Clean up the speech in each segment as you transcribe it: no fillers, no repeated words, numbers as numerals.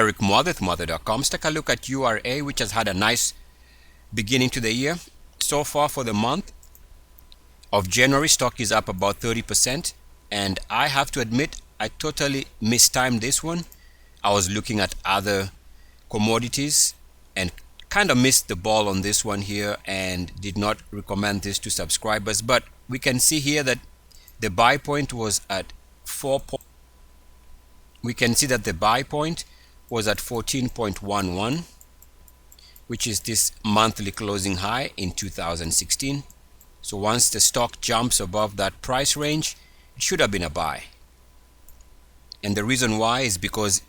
Eric Muathe, Muathe.com. Let's take a look at URA, which has had a nice beginning to the year. So far for the month of January, stock is up about 30%. And I have to admit, I totally mistimed this one. I was looking at other commodities and kind of missed the ball on this one here and did not recommend this to subscribers. But we can see here that the buy point was at 4. We can see that the buy point was at 14.11, which is this monthly closing high in 2016. So once the stock jumps above that price range, it should have been a buy. And the reason why is because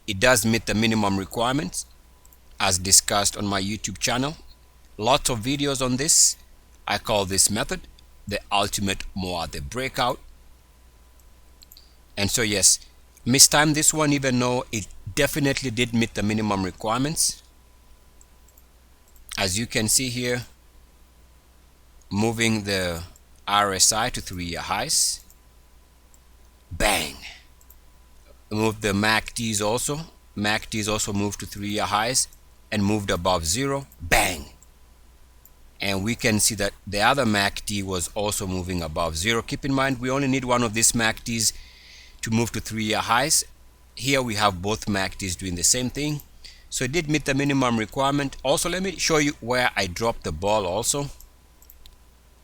it does meet the minimum requirements as discussed on my YouTube channel. Lots of videos on this. I call this method the ultimate Muathe breakout. And so yes, mistimed this one even though it definitely did meet the minimum requirements. As you can see here, moving the RSI to 3-year highs. Bang! Moved the MACDs also. MACDs also moved to 3-year highs and moved above zero. Bang! And we can see that the other MACD was also moving above zero. Keep in mind, we only need one of these MACDs to move to 3-year highs. Here we have both MACDs doing the same thing. So it did meet the minimum requirement. Also, let me show you where I dropped the ball also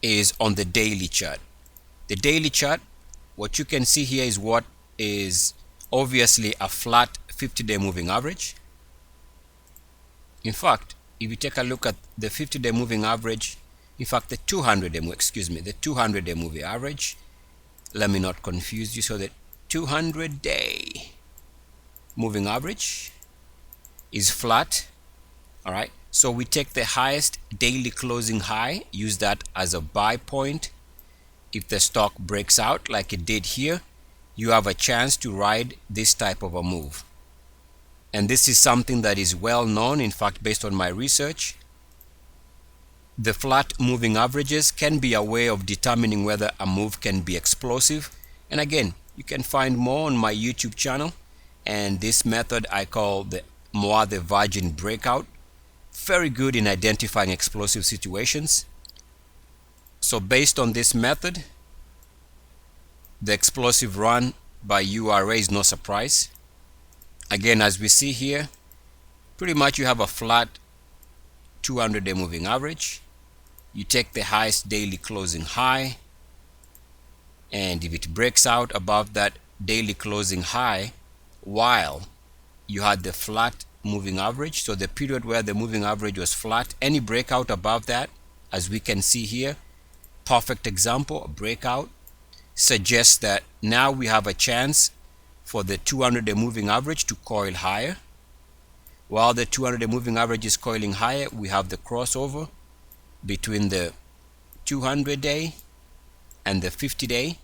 is on the daily chart. The daily chart, what you can see here is what is obviously a flat 50-day moving average. In fact, if you take a look at the 50-day moving average, in fact the 200-day, the 200-day moving average, let me not confuse you. So the 200-day moving average is flat. All right, so we take the highest daily closing high, use that as a buy point. If the stock breaks out like it did here, you have a chance to ride this type of a move. And this is something that is well known. In fact, based on my research, the flat moving averages can be a way of determining whether a move can be explosive. And again, you can find more on my YouTube channel. And this method I call the Muathe Virgin Breakout. Very good in identifying explosive situations. So based on this method, the explosive run by URA is no surprise. Again, as we see here, pretty much you have a flat 200-day moving average. You take the highest daily closing high, and if it breaks out above that daily closing high while you had the flat moving average, so the period where the moving average was flat, any breakout above that, as we can see here, perfect example, a breakout, suggests that now we have a chance for the 200-day moving average to coil higher. While the 200-day moving average is coiling higher, we have the crossover between the 200-day and the 50-day.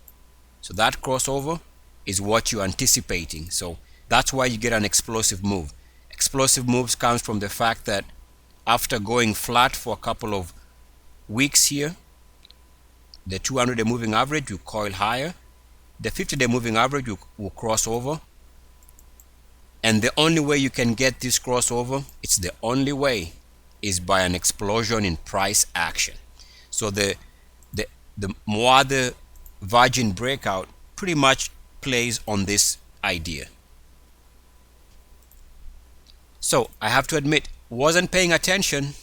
So that crossover is what you're anticipating. So that's why you get an explosive move. Explosive moves comes from the fact that after going flat for a couple of weeks here, the 200-day moving average will coil higher. The 50-day moving average will cross over. And the only way you can get this crossover, it's the only way, is by an explosion in price action. So the Muathe Virgin Breakout pretty much plays on this idea. So I have to admit, wasn't paying attention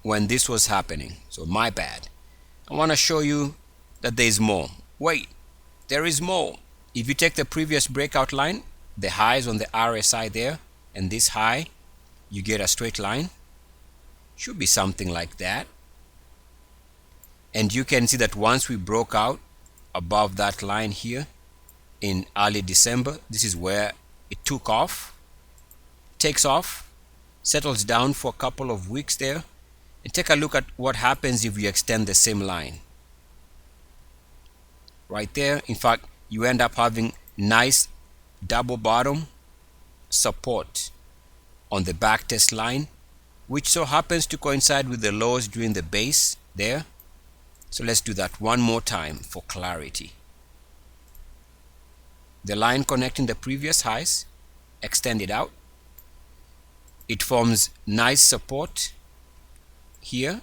when this was happening. So my bad. I want to show you that there is more. Wait, there is more. If you take the previous breakout line, the highs on the RSI there, and this high, you get a straight line. Should be something like that. And you can see that once we broke out above that line here in early December, this is where it took off, takes off, settles down for a couple of weeks there. And take a look at what happens if you extend the same line. Right there, in fact, you end up having nice double bottom support on the backtest line, which so happens to coincide with the lows during the base there. So let's do that one more time for clarity. The line connecting the previous highs extended out, It forms nice support here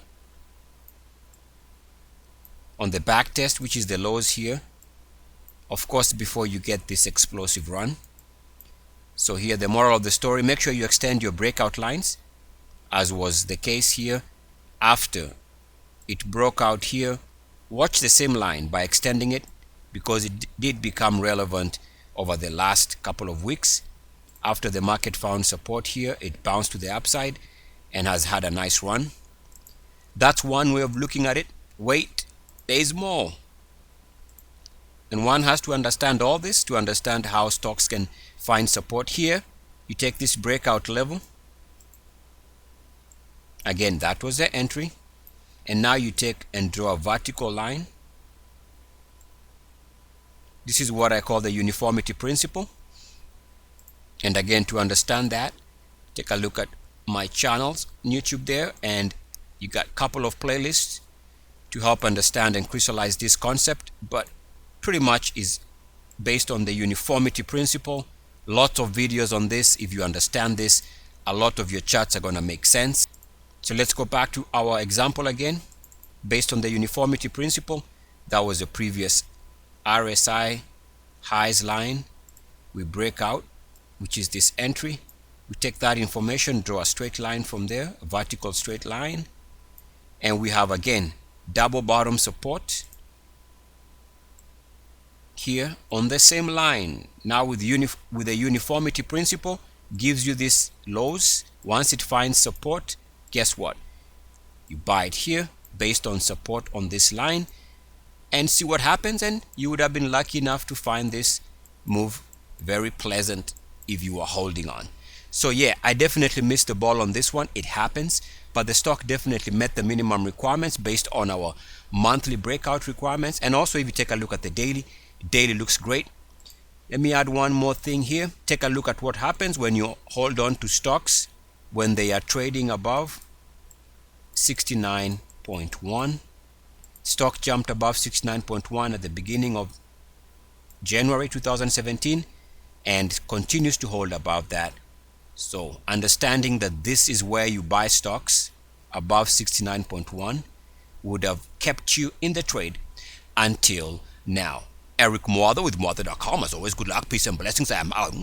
on the back test, which is the lows here, of course, before you get this explosive run. So here, the moral of the story, make sure you extend your breakout lines, as was the case here. After it broke out here, watch the same line by extending it, because it did become relevant over the last couple of weeks. After the market found support here, it bounced to the upside and has had a nice run. That's one way of looking at it. Wait, there is more. And one has to understand all this to understand how stocks can find support. Here, you take this breakout level. Again, that was the entry. And now you take and draw a vertical line. This is what I call the uniformity principle. And again, to understand that, take a look at my channels on YouTube there, and you got a couple of playlists to help understand and crystallize this concept, but pretty much is based on the uniformity principle. Lots of videos on this. If you understand this, a lot of your charts are going to make sense. So let's go back to our example again. Based on the uniformity principle, that was the previous RSI highs line. We break out, which is this entry. We take that information, draw a straight line from there, a vertical straight line, and we have again double bottom support here on the same line. Now with the uniformity principle, gives you these lows. Once it finds support, guess what? You buy it here based on support on this line and see what happens, and you would have been lucky enough to find this move very pleasant if you are holding on. So yeah, I definitely missed the ball on this one. It happens, but the stock definitely met the minimum requirements based on our monthly breakout requirements. And also, if you take a look at the daily looks great. Let me add one more thing here. Take a look at what happens when you hold on to stocks when they are trading above 69.1. Stock jumped above 69.1 at the beginning of January 2017 and continues to hold above that. So understanding that this is where you buy stocks above 69.1 would have kept you in the trade until now. Eric Muathe with Muathe.com. As always, good luck, peace, and blessings. I am out.